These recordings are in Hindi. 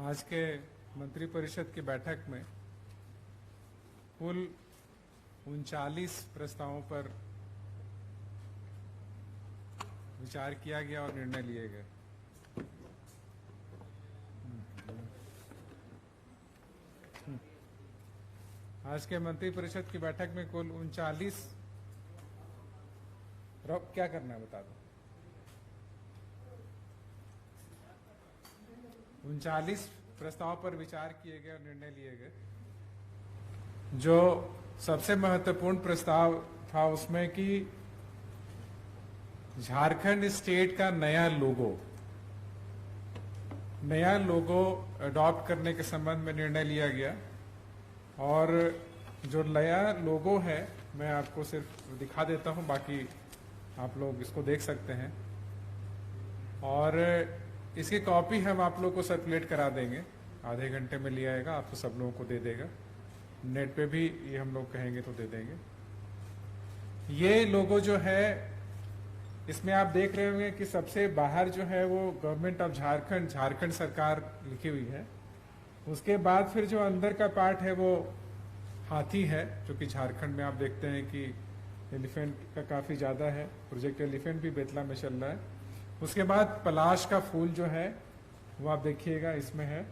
आज के मंत्रिपरिषद की बैठक में कुल 39 प्रस्तावों पर विचार किया गया और निर्णय लिए गए। आज के मंत्रिपरिषद की बैठक में कुल 39 क्या करना है बता दो। 39 प्रस्ताव पर विचार किए गए और निर्णय लिए गए। जो सबसे महत्वपूर्ण प्रस्ताव था उसमें कि झारखंड स्टेट का नया लोगो अडॉप्ट करने के संबंध में निर्णय लिया गया। और जो नया लोगो है मैं आपको सिर्फ दिखा देता हूं, बाकी आप लोग इसको देख सकते हैं और इसकी कॉपी हम आप लोग को सर्कुलेट करा देंगे। आधे घंटे में लिया आएगा, आपको सब लोगों को दे देगा। नेट पे भी ये हम लोग कहेंगे तो दे देंगे। ये लोगो जो है इसमें आप देख रहे होंगे कि सबसे बाहर जो है वो गवर्नमेंट ऑफ झारखंड सरकार लिखी हुई है। उसके बाद फिर जो अंदर का पार्ट है वो हाथी है, जो कि झारखंड में आप देखते हैं कि एलिफेंट का काफी ज्यादा है। प्रोजेक्ट एलिफेंट भी बेतला में चल रहा है। उसके बाद पलाश का फूल जो है वो आप देखिएगा इसमें है।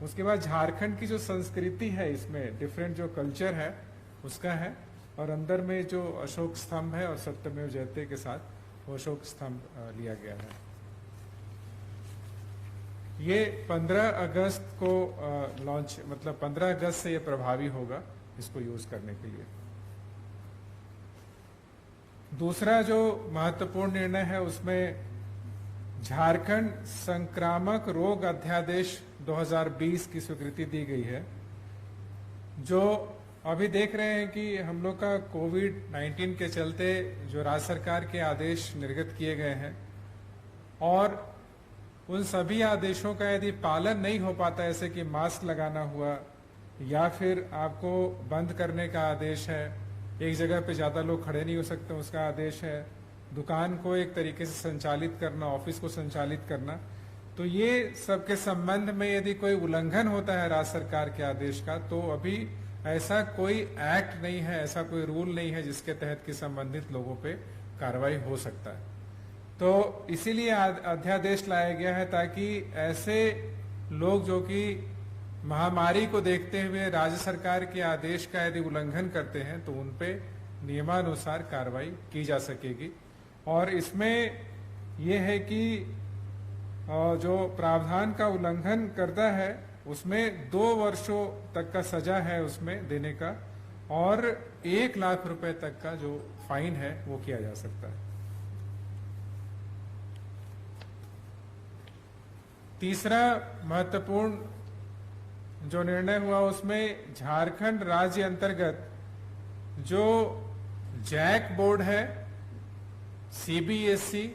उसके बाद झारखंड की जो संस्कृति है इसमें डिफरेंट जो कल्चर है उसका है। और अंदर में जो अशोक स्तंभ है और सत्यमेव जयते के साथ वो अशोक स्तंभ लिया गया है। ये 15 अगस्त को लॉन्च, मतलब 15 अगस्त से ये प्रभावी होगा इसको यूज करने के लिए। दूसरा जो महत्वपूर्ण निर्णय है उसमें झारखंड संक्रामक रोग अध्यादेश 2020 की स्वीकृति दी गई है। जो अभी देख रहे हैं कि हम लोग का कोविड-19 के चलते जो राज्य सरकार के आदेश निर्गत किए गए हैं और उन सभी आदेशों का यदि पालन नहीं हो पाता, जैसे कि मास्क लगाना हुआ या फिर आपको बंद करने का आदेश है, एक जगह पे ज्यादा लोग खड़े नहीं हो सकते उसका आदेश है, दुकान को एक तरीके से संचालित करना, ऑफिस को संचालित करना, तो ये सबके संबंध में यदि कोई उल्लंघन होता है राज्य सरकार के आदेश का, तो अभी ऐसा कोई एक्ट नहीं है, ऐसा कोई रूल नहीं है जिसके तहत कि संबंधित लोगों पे कार्रवाई हो सकता है। तो इसीलिए अध्यादेश लाया गया है ताकि ऐसे लोग जो कि महामारी को देखते हुए राज्य सरकार के आदेश का यदि उल्लंघन करते हैं तो उनपे नियमानुसार कार्रवाई की जा सकेगी। और इसमें यह है कि जो प्रावधान का उल्लंघन करता है उसमें 2 वर्षों तक का सजा है उसमें देने का, और 1 लाख रुपए तक का जो फाइन है वो किया जा सकता है। तीसरा महत्वपूर्ण जो निर्णय हुआ उसमें झारखंड राज्य अंतर्गत जो जैक बोर्ड है, सीबीएसई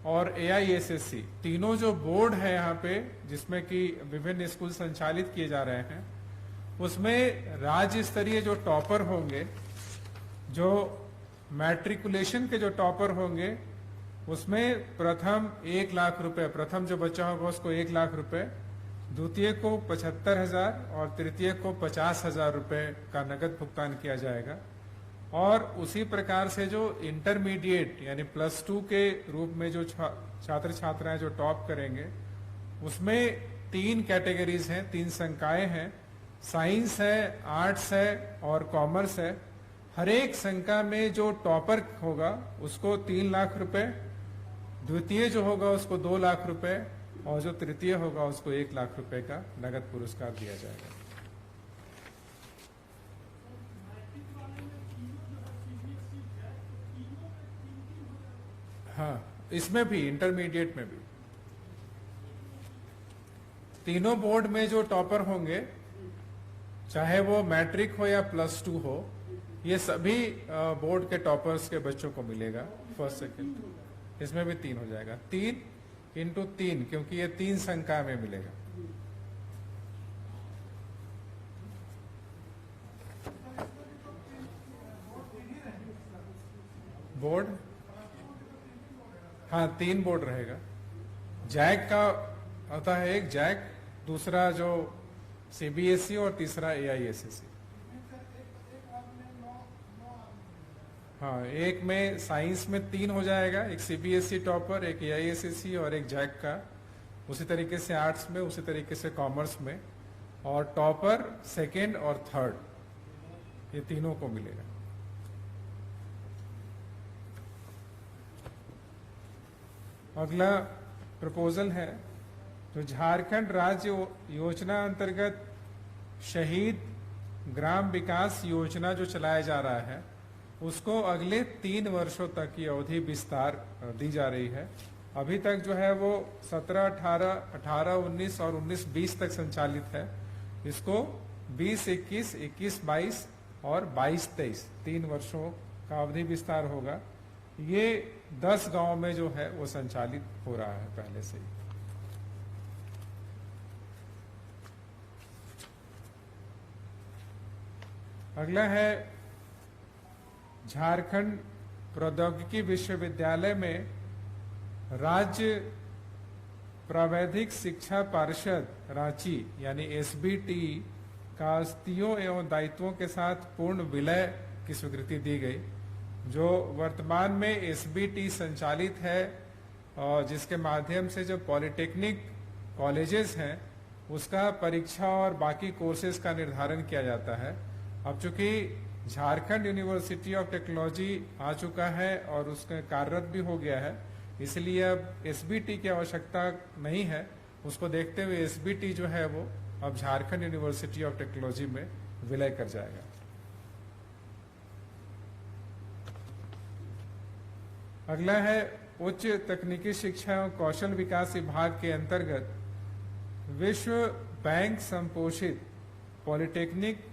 और एआईएसएससी, तीनों जो बोर्ड है यहाँ पे जिसमें कि विभिन्न स्कूल संचालित किए जा रहे हैं, उसमें राज्य स्तरीय जो टॉपर होंगे, जो मैट्रिकुलेशन के जो टॉपर होंगे, उसमें प्रथम 1 लाख रुपए, प्रथम जो बच्चा होगा उसको 1 लाख रुपए, द्वितीय को 75,000 और तृतीय को 50,000 रुपए का नगद भुगतान किया जाएगा। और उसी प्रकार से जो इंटरमीडिएट यानी +2 के रूप में जो छात्र छात्राएं जो टॉप करेंगे उसमें 3 कैटेगरीज हैं, 3 संकाय हैं, साइंस है, आर्ट्स है और कॉमर्स है। हर एक संकाय में जो टॉपर होगा उसको 3 लाख रुपए, द्वितीय जो होगा उसको 2 लाख रुपए और जो तृतीय होगा उसको 1 लाख रुपए का नगद पुरस्कार दिया जाएगा। हाँ, इसमें भी इंटरमीडिएट में भी तीनों बोर्ड में जो टॉपर होंगे, चाहे वो मैट्रिक हो या +2 हो, ये सभी बोर्ड के टॉपर्स के बच्चों को मिलेगा। फर्स्ट सेकंड इसमें भी 3 हो जाएगा, 3 × 3, क्योंकि ये 3 संख्या में मिलेगा। बोर्ड, हाँ 3 बोर्ड रहेगा। जैक का होता है एक जैक, दूसरा जो सीबीएसई और तीसरा एआईएसएसई। हाँ, एक में साइंस में 3 हो जाएगा, एक सीबीएसई टॉपर, एक एआईएसएसई और एक जैक का। उसी तरीके से आर्ट्स में, उसी तरीके से कॉमर्स में, और टॉपर सेकंड और थर्ड, ये तीनों को मिलेगा। अगला प्रपोजल है जो झारखंड राज्य योजना अंतर्गत शहीद ग्राम विकास योजना जो चलाया जा रहा है, उसको अगले 3 वर्षों तक की अवधि विस्तार दी जा रही है। अभी तक जो है वो 17, 18, 18, 19 और 19-20 तक संचालित है। इसको 20-21, 21-22 और 22-23 3 वर्षों का अवधि विस्तार होगा। ये 10 गांव में जो है वो संचालित हो रहा है पहले से ही। अगला है झारखंड प्रौद्योगिकी विश्वविद्यालय में राज्य प्रावैधिक शिक्षा पार्षद रांची यानी एसबीटी का अस्तियों एवं दायित्वों के साथ पूर्ण विलय की स्वीकृति दी गई। जो वर्तमान में एसबीटी संचालित है और जिसके माध्यम से जो पॉलिटेक्निक कॉलेजेस हैं उसका परीक्षा और बाकी कोर्सेज का निर्धारण किया जाता है। अब चूंकि झारखंड यूनिवर्सिटी ऑफ टेक्नोलॉजी आ चुका है और उसका कार्यरत भी हो गया है, इसलिए अब एसबीटी की आवश्यकता नहीं है। उसको देखते हुए एसबीटी जो है वो अब झारखंड यूनिवर्सिटी ऑफ टेक्नोलॉजी में विलय कर जाएगा। अगला है उच्च तकनीकी शिक्षा एवं कौशल विकास विभाग के अंतर्गत विश्व बैंक संपोषित पॉलिटेक्निक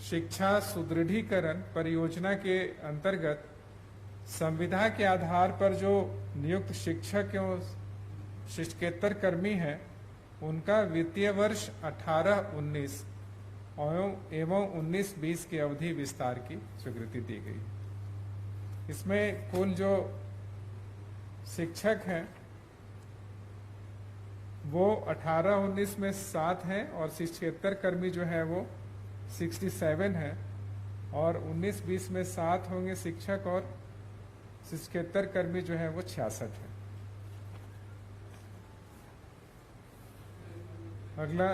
शिक्षा सुदृढ़ीकरण परियोजना के अंतर्गत संविदा के आधार पर जो नियुक्त शिक्षक एवं शिक्षकेतर कर्मी हैं उनका वित्तीय वर्ष 18-19 एवं 19-20 की अवधि विस्तार की स्वीकृति दी गई। इसमें कुल जो शिक्षक हैं वो 18-19 में 7 हैं और शिक्षकेतर कर्मी जो है वो 67 है, और 19-20 में 7 होंगे शिक्षक और शिक्षकेतर कर्मी जो है वो 66 है। अगला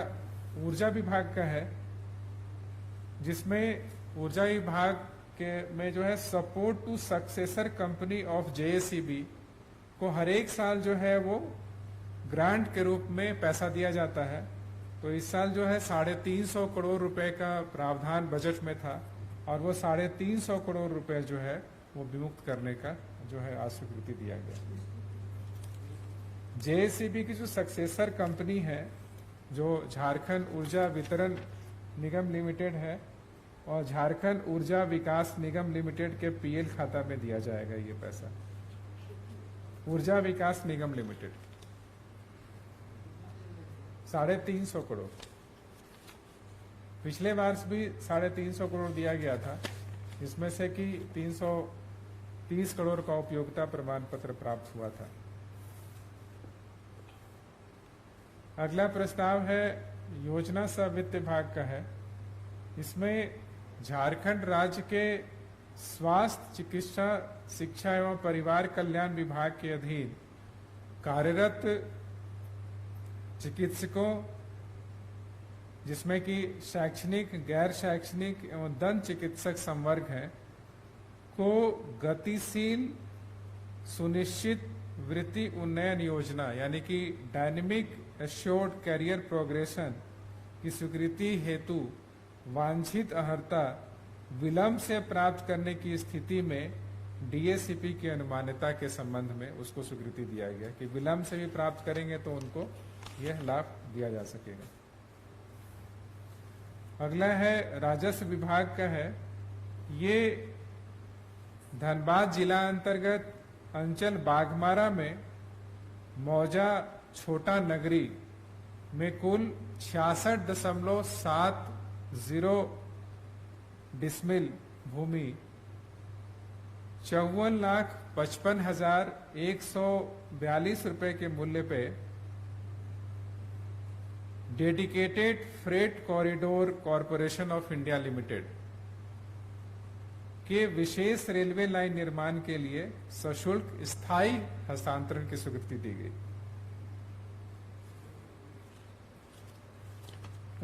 ऊर्जा विभाग का है, जिसमें ऊर्जा विभाग के में जो है support to successor company of JACB को हर एक साल जो है वो ग्रांट के रूप में पैसा दिया जाता है। तो इस साल जो है 350 करोड़ रुपए का प्रावधान बजट में था और वो 350 करोड़ रुपए जो है वो विमुक्त करने का जो है आज स्वीकृति दिया गया। जेएसीबी की जो सक्सेसर कंपनी है जो झारखंड ऊर्जा वितरण निगम लिमिटेड है और झारखंड ऊर्जा विकास निगम लिमिटेड के पीएल खाता में दिया जाएगा ये पैसा। ऊर्जा विकास निगम लिमिटेड 350 करोड़, पिछले वर्ष भी 350 करोड़ दिया गया था, जिसमें से कि 330 करोड़ का उपयोगिता प्रमाण पत्र प्राप्त हुआ था। अगला प्रस्ताव है योजना सह वित्त विभाग का है। इसमें झारखंड राज्य के स्वास्थ्य चिकित्सा शिक्षा एवं परिवार कल्याण विभाग के अधीन कार्यरत चिकित्सकों, जिसमें कि शैक्षणिक, गैर शैक्षणिक एवं दंत चिकित्सक संवर्ग है, को गतिशील सुनिश्चित वृत्ति उन्नयन योजना यानी कि डायनेमिक एश्योर्ड कैरियर प्रोग्रेशन की स्वीकृति हेतु वांछित अर्हता विलंब से प्राप्त करने की स्थिति में डीएसीपी की अनुमान्यता के संबंध में उसको स्वीकृति दिया गया कि विलंब से भी प्राप्त करेंगे तो उनको यह लाभ दिया जा सकेगा। अगला है राजस्व विभाग का है। ये धनबाद जिला अंतर्गत अंचल बाघमारा में मौजा छोटा नगरी में कुल 66.70 डिसमिल भूमि 54,55,142 रुपए के मूल्य पे dedicated freight corridor corporation of India limited के विशेष रेलवे लाइन निर्माण के लिए सशुल्क स्थायी हस्तांतरण की स्वीकृति दी गई।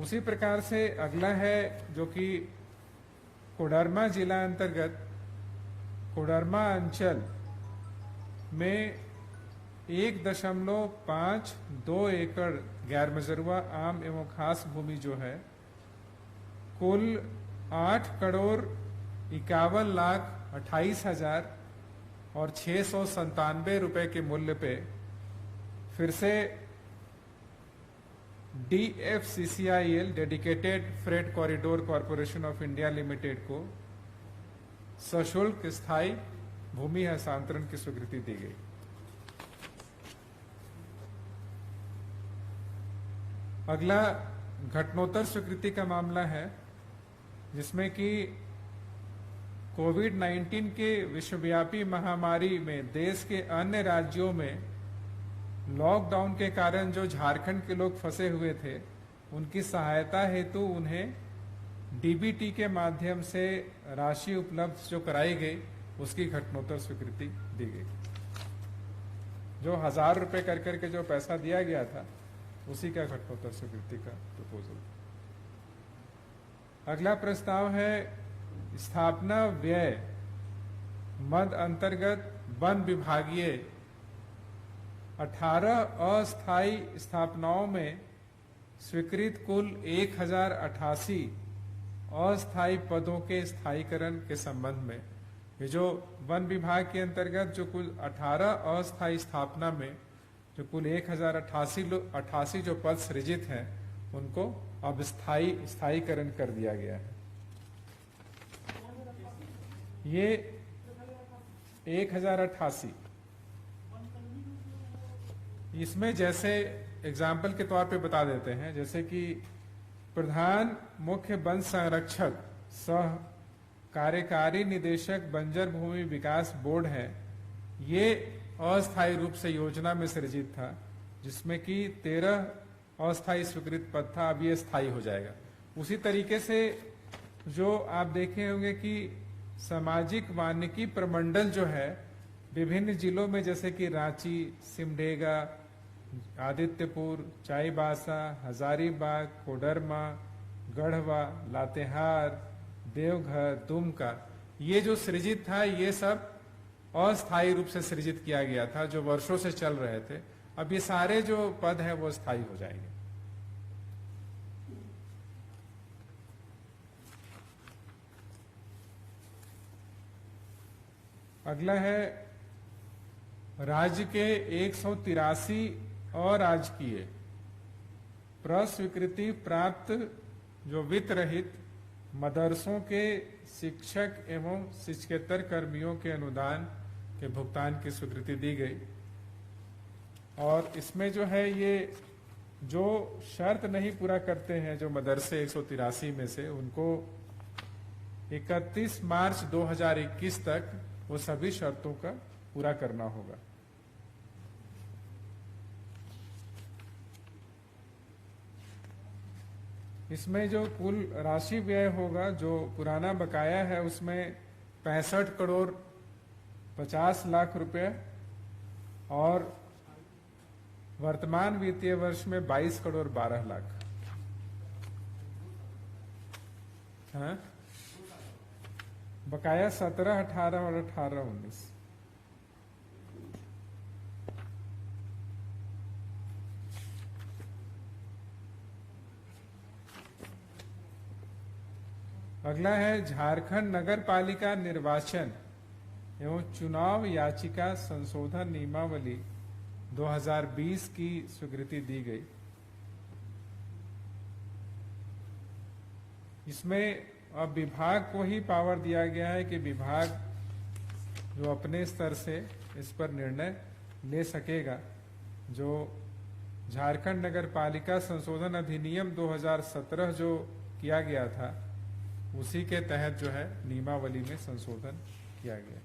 उसी प्रकार से अगला है जो कि कोडरमा जिला अंतर्गत कोडरमा अंचल में 1.52 एकड़ गैर मजरूआ आम एवं खास भूमि जो है कुल 8,51,28,000 और 697 रुपए के मूल्य पे फिर से DFCCIL dedicated freight corridor corporation of India limited को सशुल्क स्थायी भूमि हस्तांतरण की स्वीकृति दी गई। अगला घटनोत्तर स्वीकृति का मामला है जिसमें कि कोविड-19 के विश्वव्यापी महामारी में देश के अन्य राज्यों में लॉकडाउन के कारण जो झारखंड के लोग फंसे हुए थे उनकी सहायता हेतु उन्हें डीबीटी के माध्यम से राशि उपलब्ध जो कराई गई उसकी घटनोत्तर स्वीकृति दी गई। जो 1,000 रुपए कर करके जो पैसा दिया गया था उसी का घटनोत्तर स्वीकृति का प्रपोजल। अगला प्रस्ताव है स्थापना व्यय मद अंतर्गत वन विभागीय 18 अस्थायी स्थापनाओं में स्वीकृत कुल 1,088 अस्थायी पदों के स्थायीकरण के संबंध में ये जो वन विभाग के अंतर्गत जो कुल 18 अस्थायी स्थापना में जो कुल 1,088 जो पद सृजित हैं उनको अब स्थायीकरण कर दिया गया है। ये 1,088 इसमें जैसे एग्जाम्पल के तौर पे बता देते हैं जैसे कि प्रधान मुख्य वन संरक्षक सह कार्यकारी निदेशक बंजर भूमि विकास बोर्ड है। ये अस्थायी रूप से योजना में सृजित था जिसमें कि 13 अस्थायी स्वीकृत पद था, अब ये स्थायी हो जाएगा। उसी तरीके से जो आप देखे होंगे कि सामाजिक वानिकी प्रमंडल जो है विभिन्न जिलों में जैसे कि रांची, सिमडेगा, आदित्यपुर, चाईबासा, हजारीबाग, कोडरमा, गढ़वा, लातेहार, देवघर, दुमका, ये जो सृजित था ये सब अस्थायी रूप से सृजित किया गया था जो वर्षों से चल रहे थे। अब ये सारे जो पद हैं वो स्थायी हो जाएंगे। अगला है राज्य के 183 अराजकीय प्रस्वीकृति प्राप्त जो वित्त रहित मदरसों के शिक्षक एवं शिक्षकेतर कर्मियों के अनुदान के भुगतान की स्वीकृति दी गई। और इसमें जो है ये जो शर्त नहीं पूरा करते हैं जो मदरसे 183 में से उनको 31 मार्च 2021 तक वो सभी शर्तों का पूरा करना होगा। इसमें जो कुल राशि व्यय होगा जो पुराना बकाया है उसमें 65 करोड़ 50 लाख रुपए और वर्तमान वित्तीय वर्ष में 22 करोड़ 12 लाख। हाँ? बकाया 17, 18 और 18, 19। अगला है झारखंड नगर पालिका निर्वाचन एवं चुनाव याचिका संशोधन नियमावली 2020 की स्वीकृति दी गई। इसमें अब विभाग को ही पावर दिया गया है कि विभाग जो अपने स्तर से इस पर निर्णय ले सकेगा। जो झारखंड नगर पालिका संशोधन अधिनियम 2017 जो किया गया था उसी के तहत जो है नियमावली में संशोधन किया गया।